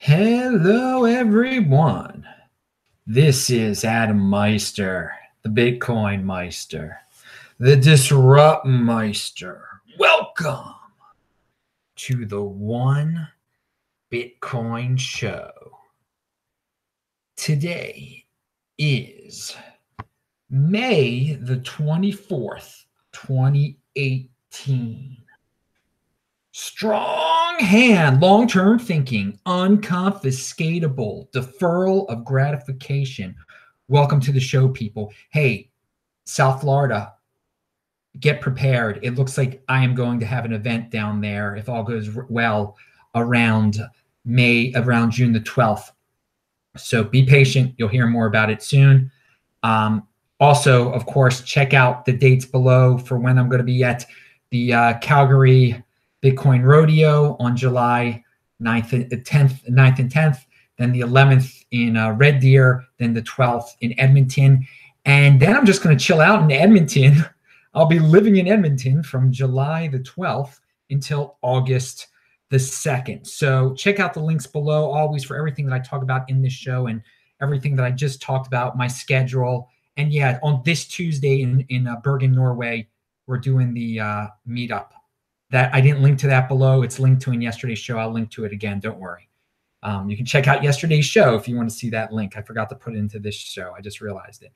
Hello, everyone. This is Adam Meister, the Bitcoin Meister, the Disrupt Meister. Welcome to the One Bitcoin Show. Today is May the 24th, 2018. Strong hand, long-term thinking, unconfiscatable, deferral of gratification. Welcome to the show, people. Hey, South Florida, get prepared. It looks like I am going to have an event down there, if all goes well, around June the 12th. So be patient. You'll hear more about it soon. Also, of course, check out the dates below for when I'm going to be at the Calgary Bitcoin rodeo on July 9th and 10th, then the 11th in Red Deer, then the 12th in Edmonton. And then I'm just going to chill out in Edmonton. I'll be living in Edmonton from July the 12th until August the 2nd. So check out the links below, always, for everything that I talk about in this show and everything that I just talked about, my schedule. And yeah, on this Tuesday in Bergen, Norway, we're doing the meetup. That I didn't link to that below. It's linked to in yesterday's show. I'll link to it again. Don't worry. You can check out yesterday's show if you want to see that link. I forgot to put it into this show. I just realized it.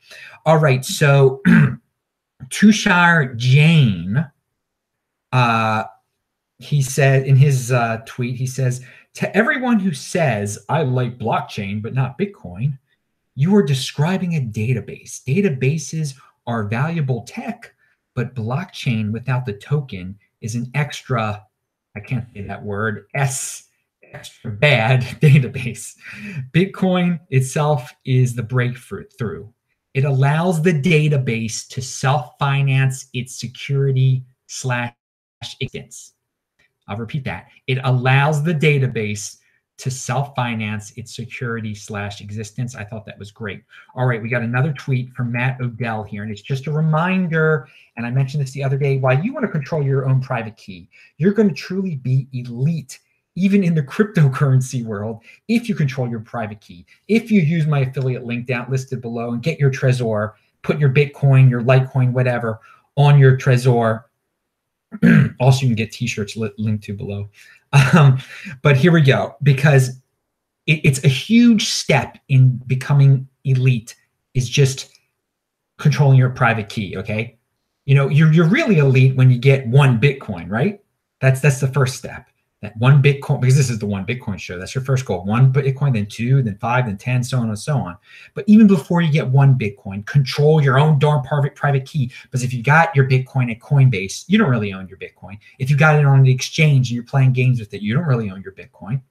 All right. So Tushar Jain, he said in his tweet, he says, to everyone who says, I like blockchain, but not Bitcoin, you are describing a database. Databases are valuable tech, but blockchain without the token is an extra, I can't say that word, extra bad database. Bitcoin itself is the breakthrough. It allows the database to self-finance its security/existence. I'll repeat that. It allows the database to self-finance its security/existence. I thought that was great. All right, we got another tweet from Matt Odell here, and it's just a reminder, and I mentioned this the other day, while you want to control your own private key, you're going to truly be elite, even in the cryptocurrency world, if you control your private key. If you use my affiliate link down listed below and get your Trezor, put your Bitcoin, your Litecoin, whatever, on your Trezor. Also, you can get t-shirts linked to below. But here we go, because it's a huge step in becoming elite, is just controlling your private key. Okay, you know, you're really elite when you get one Bitcoin, right? That's the first step. That one Bitcoin, because this is the One Bitcoin show. That's your first goal. One Bitcoin, then two, then five, then 10, so on and so on. But even before you get one Bitcoin, control your own darn private key. Because if you got your Bitcoin at Coinbase, you don't really own your Bitcoin. If you got it on the exchange and you're playing games with it, you don't really own your Bitcoin.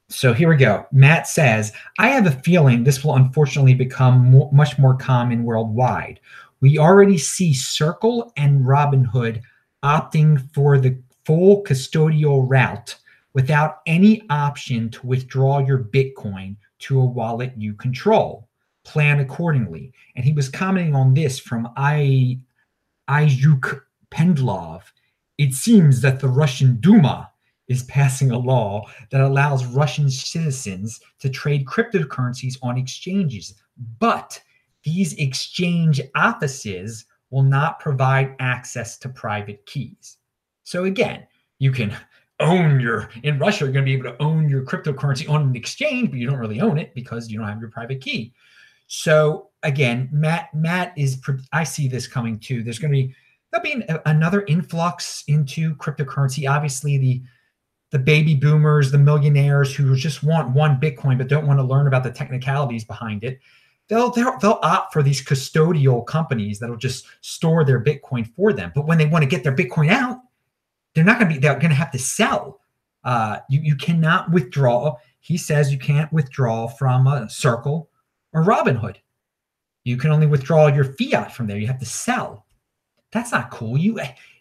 So here we go. Matt says, I have a feeling this will unfortunately become much more common worldwide. We already see Circle and Robinhood opting for the full custodial route without any option to withdraw your Bitcoin to a wallet you control. Plan accordingly. And he was commenting on this from Ayuk Pendlov. It seems that the Russian Duma is passing a law that allows Russian citizens to trade cryptocurrencies on exchanges, but these exchange offices will not provide access to private keys. So again, you can own in Russia, you're going to be able to own your cryptocurrency on an exchange, but you don't really own it because you don't have your private key. So again, Matt is, I see this coming too. There'll be another influx into cryptocurrency. Obviously, the baby boomers, the millionaires who just want one Bitcoin but don't want to learn about the technicalities behind it, they'll opt for these custodial companies that'll just store their Bitcoin for them. But when they want to get their Bitcoin out, they're going to have to sell. You cannot withdraw. He says you can't withdraw from a Circle or Robinhood. You can only withdraw your fiat from there. You have to sell. That's not cool.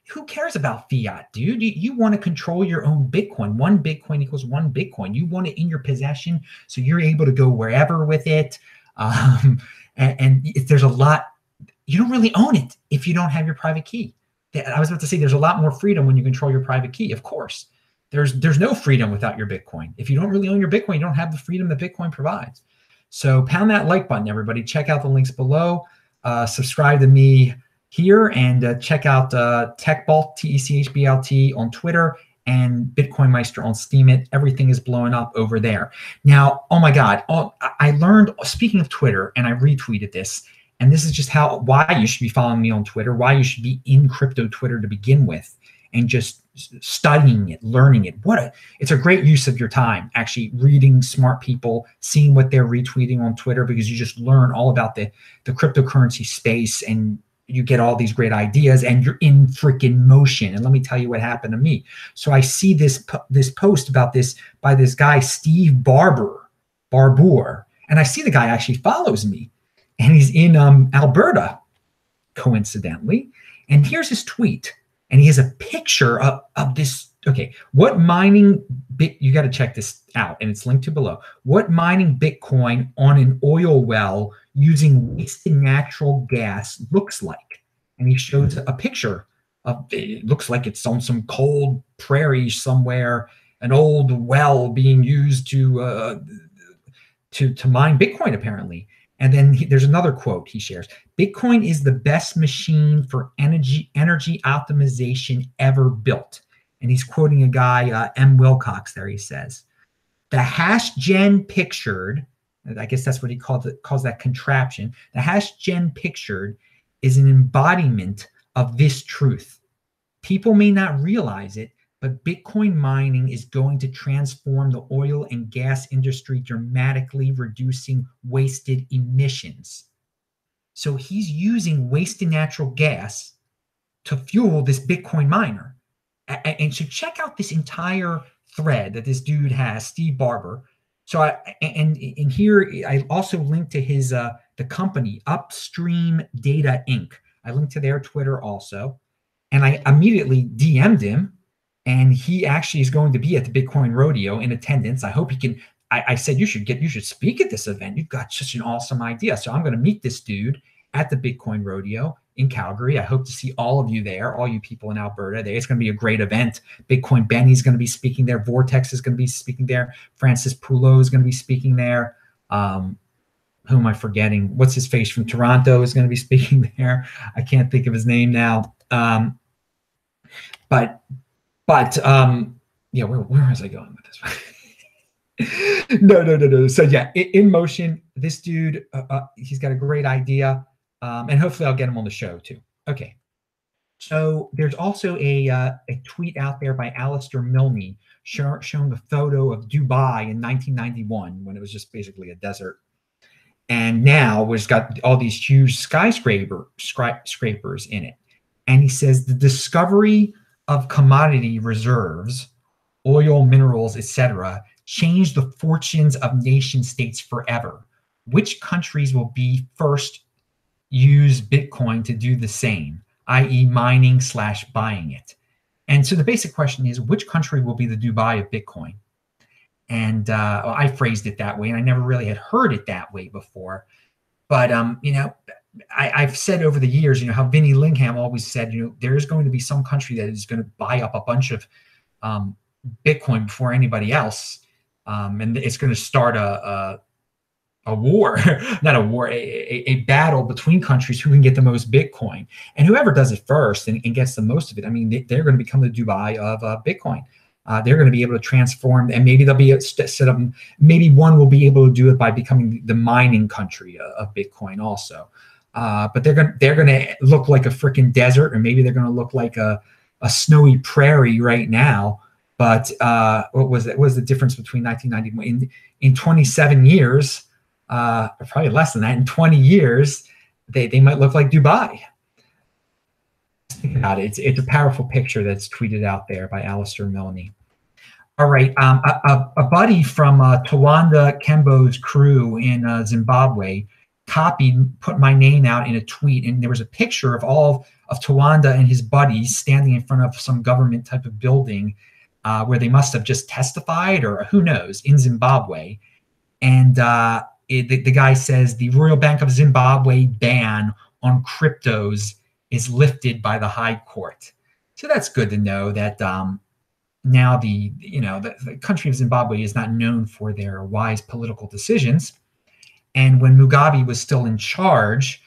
Who cares about fiat, dude? You want to control your own Bitcoin. One Bitcoin equals one Bitcoin. You want it in your possession so you're able to go wherever with it. And if there's a lot, you don't really own it if you don't have your private key. I was about to say there's a lot more freedom when you control your private key, of course. There's no freedom without your Bitcoin. If you don't really own your Bitcoin, you don't have the freedom that Bitcoin provides. So pound that like button, everybody. Check out the links below. Subscribe to me here, and check out TechBalt, TechBlt on Twitter, and BitcoinMeister on Steemit. Everything is blowing up over there. Now, oh my God, I learned, speaking of Twitter, and I retweeted this, and this is just why you should be following me on Twitter, why you should be in crypto Twitter to begin with, and just studying it, learning it. It's a great use of your time, actually reading smart people, seeing what they're retweeting on Twitter, because you just learn all about the cryptocurrency space, and you get all these great ideas, and you're in freaking motion. And let me tell you what happened to me. So I see this post about this by this guy, Steve Barbour, and I see the guy actually follows me, and he's in Alberta, coincidentally. And here's his tweet. And he has a picture of this. Okay, what mining you got to check this out, and it's linked to below. What mining Bitcoin on an oil well using wasted natural gas looks like. And he shows a picture of it. Looks like it's on some cold prairie somewhere, an old well being used to mine Bitcoin, apparently. And then there's another quote he shares. Bitcoin is the best machine for energy optimization ever built. And he's quoting a guy, M. Wilcox there, he says. The hash gen pictured, I guess that's what he calls that contraption. The hash gen pictured is an embodiment of this truth. People may not realize it, but Bitcoin mining is going to transform the oil and gas industry, dramatically reducing wasted emissions. So he's using wasted natural gas to fuel this Bitcoin miner. And so check out this entire thread that this dude has, Steve Barbour. So here I also linked to his the company Upstream Data Inc. I linked to their Twitter also, and I immediately DM'd him. And he actually is going to be at the Bitcoin rodeo in attendance. I hope he can. I said you should speak at this event. You've got such an awesome idea. So I'm going to meet this dude at the Bitcoin rodeo in Calgary. I hope to see all of you there, all you people in Alberta. It's going to be a great event. Bitcoin Benny's going to be speaking there. Vortex is going to be speaking there. Francis Poulot is going to be speaking there. Who am I forgetting? What's his face from Toronto is going to be speaking there. I can't think of his name now. But yeah, where was I going with this? No. So yeah, in motion, this dude, he's got a great idea, and hopefully I'll get him on the show too. Okay. So there's also a tweet out there by Alistair Milne showing a photo of Dubai in 1991 when it was just basically a desert. And now it's got all these huge skyscrapers in it. And he says the discovery of commodity reserves, oil, minerals, etc., change the fortunes of nation states forever. Which countries will be first use Bitcoin to do the same, i.e. mining / buying it? And so the basic question is, which country will be the Dubai of Bitcoin? And well, I phrased it that way, and I never really had heard it that way before. But I've said over the years, how Vinnie Lingham always said, there's going to be some country that is going to buy up a bunch of Bitcoin before anybody else, and it's going to start a war, not a war, a battle between countries who can get the most Bitcoin. And whoever does it first and gets the most of it, I mean, they're going to become the Dubai of Bitcoin. They're going to be able to transform, and maybe they'll be set up. Maybe one will be able to do it by becoming the mining country of Bitcoin also. But they're going to look like a freaking desert, or maybe they're going to look like a snowy prairie right now. But what was it? What was the difference between 1991 in 27 years? Or probably less than that. In 20 years, they might look like Dubai. Think about it. It's a powerful picture that's tweeted out there by Alistair Milne. All right, a buddy from Tawanda Kembo's crew in Zimbabwe put my name out in a tweet, and there was a picture of all of Tawanda and his buddies standing in front of some government type of building where they must have just testified, or who knows, in Zimbabwe. And the guy says the Royal Bank of Zimbabwe ban on cryptos is lifted by the High Court. So that's good to know that now the country of Zimbabwe is not known for their wise political decisions. And when Mugabe was still in charge,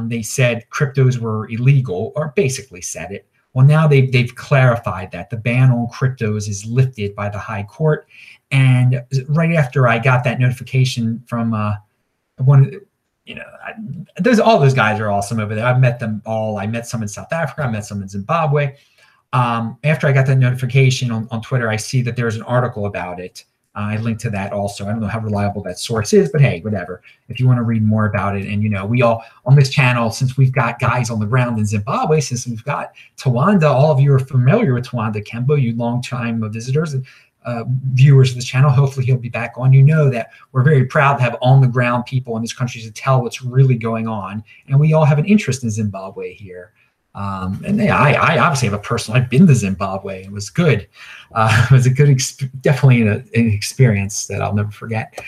they said cryptos were illegal, or basically said it. Well, now they've clarified that the ban on cryptos is lifted by the High Court. And right after I got that notification from one, all those guys are awesome over there. I've met them all. I met some in South Africa. I met some in Zimbabwe. After I got that notification on Twitter, I see that there's an article about it. I linked to that also. I don't know how reliable that source is, but hey, whatever. If you want to read more about it, and we all on this channel, since we've got guys on the ground in Zimbabwe, since we've got Tawanda, all of you are familiar with Tawanda Kembo, you long-time visitors and viewers of this channel. Hopefully he'll be back on. You know that we're very proud to have on-the-ground people in this country to tell what's really going on, and we all have an interest in Zimbabwe here. And yeah, I obviously have I've been to Zimbabwe. It was good. It was a good, definitely an experience that I'll never forget.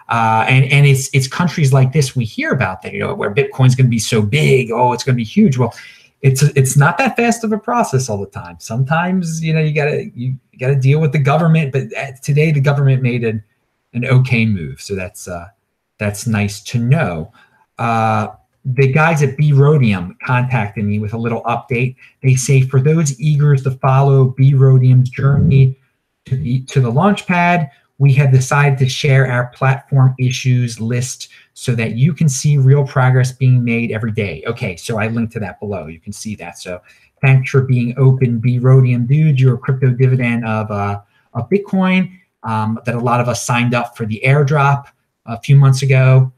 And it's countries like this we hear about that, where Bitcoin's going to be so big. Oh, it's going to be huge. Well, it's not that fast of a process all the time. Sometimes, you gotta deal with the government, but today the government made an okay move. So that's nice to know. The guys at Brhodium contacted me with a little update. They say for those eager to follow Brhodium's journey to the launch pad, we have decided to share our platform issues list so that you can see real progress being made every day. Okay, so I linked to that below. You can see that. So thanks for being open, Brhodium dude. You're a crypto dividend of Bitcoin that a lot of us signed up for the airdrop a few months ago.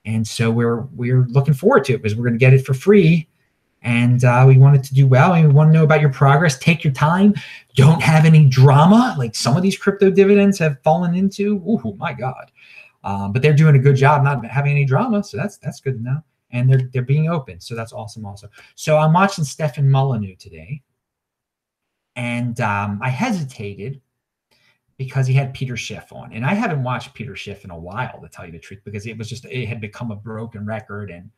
And so we're looking forward to it because we're going to get it for free. And we want it to do well. And we want to know about your progress. Take your time. Don't have any drama like some of these crypto dividends have fallen into. Oh, my God. But they're doing a good job not having any drama. So that's good to know. And they're being open. So that's awesome also. So I'm watching Stefan Molyneux today. And I hesitated because he had Peter Schiff on. And I haven't watched Peter Schiff in a while, to tell you the truth, because it had become a broken record, and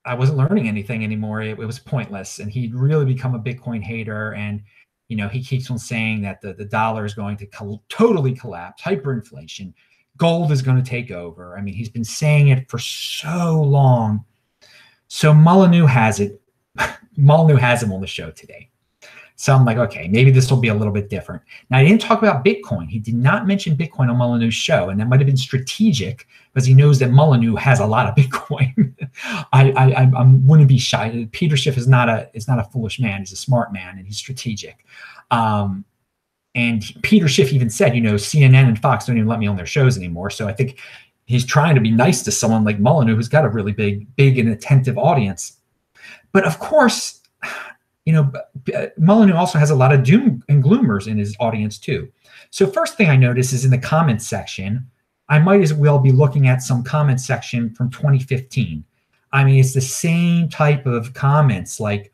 I wasn't learning anything anymore. It was pointless. And he'd really become a Bitcoin hater. And, he keeps on saying that the dollar is going to totally collapse, hyperinflation, gold is going to take over. I mean, he's been saying it for so long. So Molyneux has it. Molyneux has him on the show today. So I'm like, okay, maybe this will be a little bit different. Now, he didn't talk about Bitcoin. He did not mention Bitcoin on Molyneux's show, and that might have been strategic because he knows that Molyneux has a lot of Bitcoin. I wouldn't be shy. Peter Schiff is not a foolish man. He's a smart man, and he's strategic. And Peter Schiff even said, CNN and Fox don't even let me on their shows anymore. So I think he's trying to be nice to someone like Molyneux, who's got a really big and attentive audience. But of course, Molyneux also has a lot of doom and gloomers in his audience too. So first thing I notice is in the comments section, I might as well be looking at some comment section from 2015. I mean, it's the same type of comments like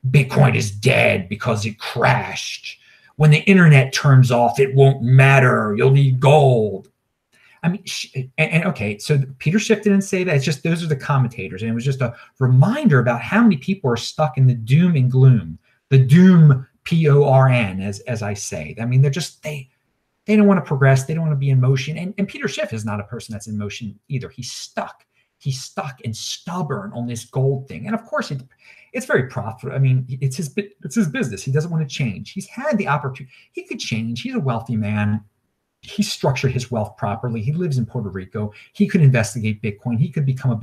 Bitcoin is dead because it crashed. When the internet turns off, it won't matter. You'll need gold. I mean, and okay, so Peter Schiff didn't say that. It's just those are the commentators. And it was just a reminder about how many people are stuck in the doom and gloom, the doom, PORN, as I say. I mean, they don't want to progress. They don't want to be in motion. And Peter Schiff is not a person that's in motion either. He's stuck. He's stuck and stubborn on this gold thing. And of course, it's very profitable. I mean, it's his business. He doesn't want to change. He's had the opportunity. He could change. He's a wealthy man. He structured his wealth properly. He lives in Puerto Rico. He could investigate Bitcoin. He could become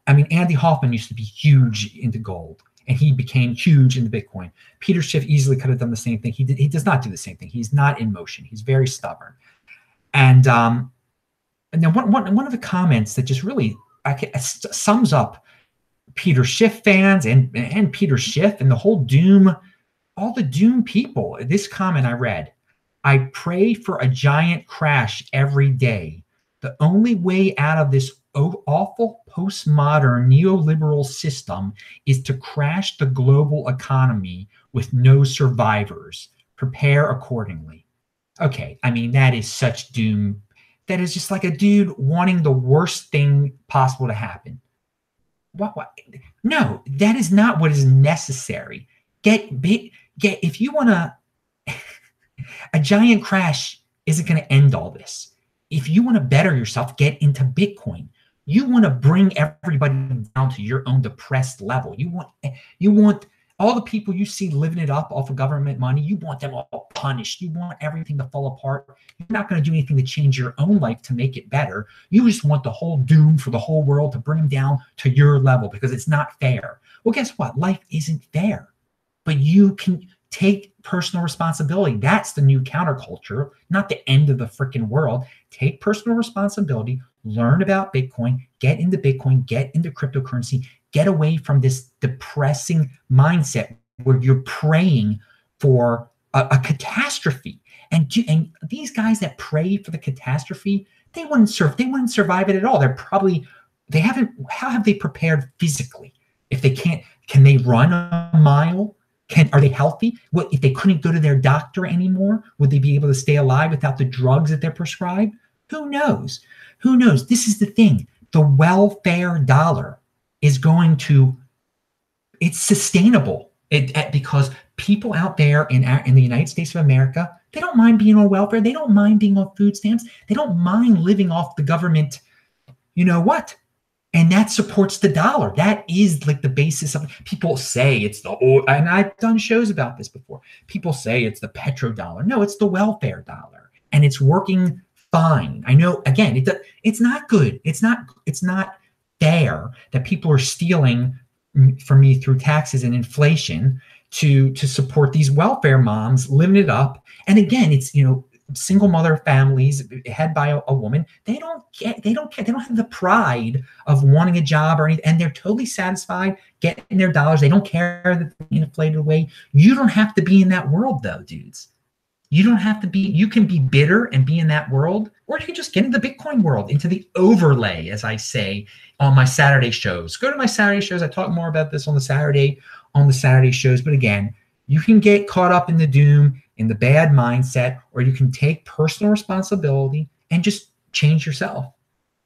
Andy Hoffman used to be huge into gold, and he became huge into Bitcoin. Peter Schiff easily could have done the same thing. He does not do the same thing. He's not in motion. He's very stubborn. And then one of the comments that just really sums up Peter Schiff fans and Peter Schiff and the whole doom, all the doom people. This comment I read: I pray for a giant crash every day. The only way out of this awful postmodern neoliberal system is to crash the global economy with no survivors. Prepare accordingly. Okay, I mean, that is such doom. That is just like a dude wanting the worst thing possible to happen. What? No, that is not what is necessary. if you want to, a giant crash isn't going to end all this. If you want to better yourself, get into Bitcoin. You want to bring everybody down to your own depressed level. You want all the people you see living it up off of government money, you want them all punished. You want everything to fall apart. You're not going to do anything to change your own life to make it better. You just want the whole doom for the whole world to bring them down to your level because it's not fair. Well, guess what? Life isn't fair, but you can take personal responsibility. That's the new counterculture, not the end of the freaking world. Take personal responsibility, learn about Bitcoin, get into cryptocurrency, get away from this depressing mindset where you're praying for a catastrophe. And these guys that pray for the catastrophe, they wouldn't survive it at all. How have they prepared physically? If they can't, can they run a mile? Are they healthy? What if they couldn't go to their doctor anymore? Would they be able to stay alive without the drugs that they're prescribed? Who knows? Who knows? This is the thing. The welfare dollar is it's sustainable because people out there in the United States of America, they don't mind being on welfare. They don't mind being on food stamps. They don't mind living off the government. You know what? And that supports the dollar. That is like the basis of people say it's and I've done shows about this before. People say it's the petrodollar. No, it's the welfare dollar. And it's working fine. I know, again, it's not good. It's not fair that people are stealing from me through taxes and inflation to support these welfare moms living it up. And again, it's, single mother families head by a woman. They don't care. They don't have the pride of wanting a job or anything. And they're totally satisfied getting their dollars. They don't care that they're being inflated away. You don't have to be in that world though, dudes. You don't have to be, you can be bitter and be in that world, or you can just get into the Bitcoin world, into the overlay, as I say, on my Saturday shows. Go to my Saturday shows. I talk more about this on the Saturday shows. But again, you can get caught up in the doom, in the bad mindset, or you can take personal responsibility and just change yourself.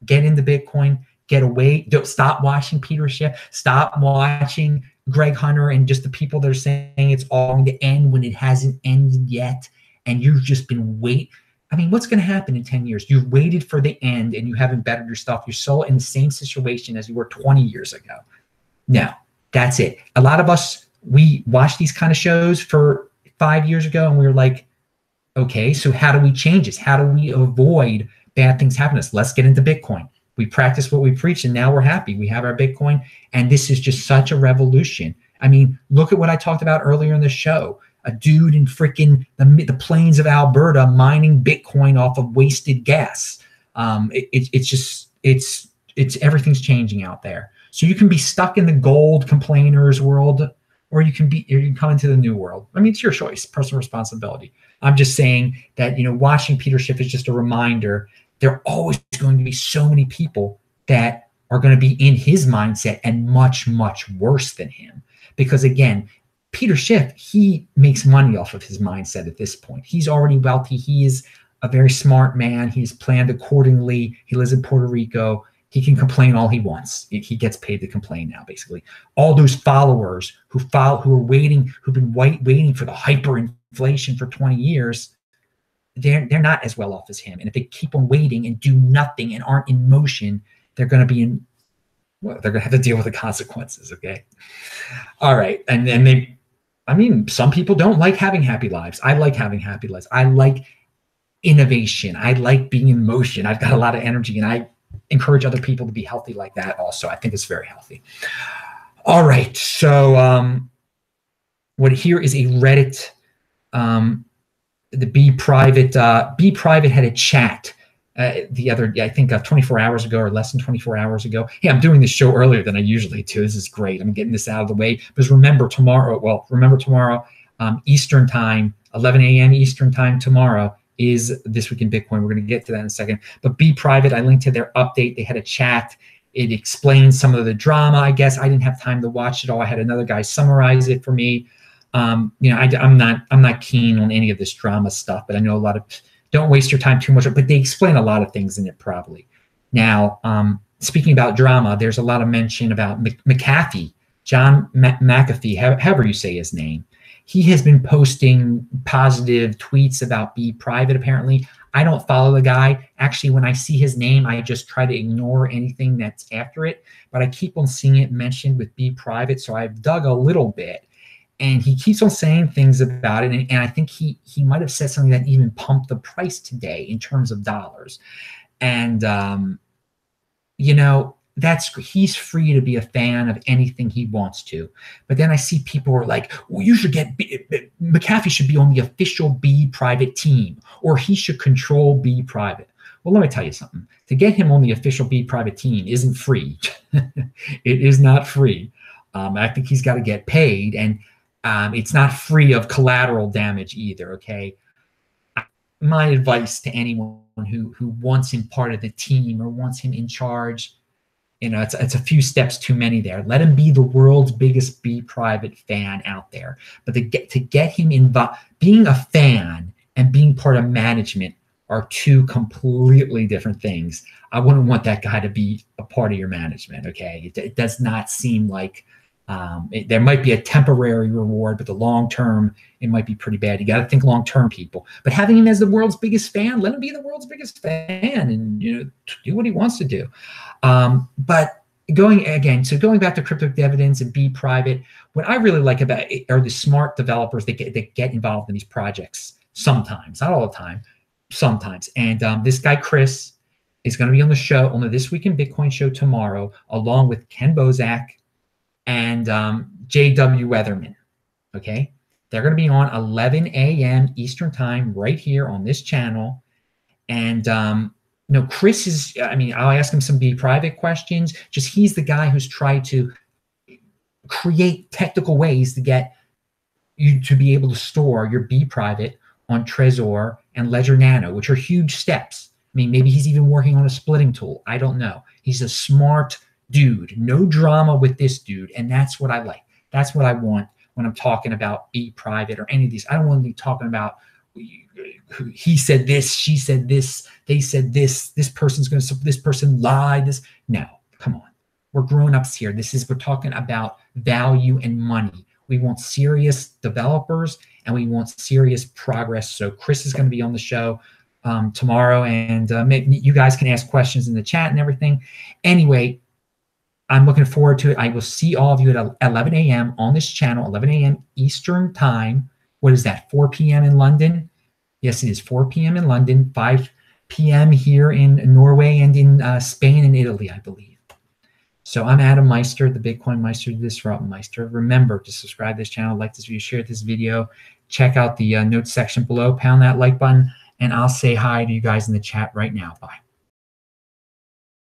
Get into Bitcoin, get away. Don't stop watching Peter Schiff. Stop watching Greg Hunter and just the people that are saying it's all going to end when it hasn't ended yet. And you've just been what's going to happen in 10 years? You've waited for the end and you haven't bettered yourself. You're still in the same situation as you were 20 years ago. No, that's it. A lot of us, we watched these kind of shows for 5 years ago and we were like, okay, so how do we change this? How do we avoid bad things happening to us? Let's get into Bitcoin. We practice what we preach and now we're happy. We have our Bitcoin and this is just such a revolution. Look at what I talked about earlier in the show. A dude in freaking the plains of Alberta mining Bitcoin off of wasted gas. It's everything's changing out there. So you can be stuck in the gold complainers world, or you can come into the new world. It's your choice, personal responsibility. I'm just saying that, watching Peter Schiff is just a reminder. There are always going to be so many people that are going to be in his mindset and much, much worse than him. Because again, Peter Schiff, he makes money off of his mindset at this point. He's already wealthy. He is a very smart man. He's planned accordingly. He lives in Puerto Rico. He can complain all he wants. He gets paid to complain now, basically. All those followers who've been waiting for the hyperinflation for 20 years, they're not as well off as him. And if they keep on waiting and do nothing and aren't in motion, they're going to have to deal with the consequences. Okay. All right. And then some people don't like having happy lives. I like having happy lives. I like innovation. I like being in motion. I've got a lot of energy and I encourage other people to be healthy like that also. I think it's very healthy. All right. So what here is a Reddit, the Bprivate had a chat the other, I think 24 hours ago or less than 24 hours ago. Hey, I'm doing this show earlier than I usually do. This is great. I'm getting this out of the way because remember tomorrow, Eastern time, 11 a.m. Eastern time tomorrow is This Week in Bitcoin. We're going to get to that in a second. But Bprivate, I linked to their update. They had a chat. It explains some of the drama. I guess I didn't have time to watch it all. I had another guy summarize it for me. I'm not keen on any of this drama stuff, but I know a lot of. Don't waste your time too much, but they explain a lot of things in it probably. Now, speaking about drama, there's a lot of mention about McAfee, John McAfee, however you say his name. He has been posting positive tweets about Bprivate, apparently. I don't follow the guy. Actually, when I see his name, I just try to ignore anything that's after it. But I keep on seeing it mentioned with Bprivate, so I've dug a little bit. And he keeps on saying things about it. And I think he might have said something that even pumped the price today in terms of dollars. And, you know, he's free to be a fan of anything he wants to. But then I see people who are like, well, you should McAfee should be on the official Bprivate team, or he should control Bprivate. Well, let me tell you something. To get him on the official Bprivate team isn't free. It is not free. I think he's got to get paid, and it's not free of collateral damage either, okay? My advice to anyone who wants him part of the team or wants him in charge, you know, it's a few steps too many there. Let him be the world's biggest Bprivate fan out there. But to get him involved, being a fan and being part of management are two completely different things. I wouldn't want that guy to be a part of your management, okay? It does not seem like there might be a temporary reward, but the long term, it might be pretty bad. You got to think long term, people. But having him as the world's biggest fan, let him be the world's biggest fan, and do what he wants to do. But going back to crypto dividends and Bprivate, what I really like about it are the smart developers that get involved in these projects sometimes, not all the time, sometimes. And this guy Chris is going to be on the show, on the This Week in Bitcoin show tomorrow, along with Ken Bozak and J.W. Weatherman, okay? They're going to be on 11 a.m. Eastern time right here on this channel. And, Chris is, I'll ask him some Bprivate questions. Just he's the guy who's tried to create technical ways to get you to be able to store your Bprivate on Trezor and Ledger Nano, which are huge steps. Maybe he's even working on a splitting tool. I don't know. He's a smart dude. No drama with this dude, and that's what I like. That's what I want when I'm talking about Bprivate or any of these. I don't want to be talking about he said this, she said this, they said this person's going to, this person lied. No, come on. We're grown-ups here. We're talking about value and money. We want serious developers and we want serious progress. So Chris is going to be on the show tomorrow, and maybe you guys can ask questions in the chat and everything. Anyway, I'm looking forward to it. I will see all of you at 11 a.m. on this channel, 11 a.m. Eastern time. What is that, 4 p.m. in London? Yes, it is 4 p.m. in London, 5 p.m. here in Norway and in Spain and Italy, I believe. So I'm Adam Meister, the BitcoinMeister, the Disrupt Meister. Remember to subscribe to this channel, like this video, share this video. Check out the notes section below, pound that like button, and I'll say hi to you guys in the chat right now. Bye.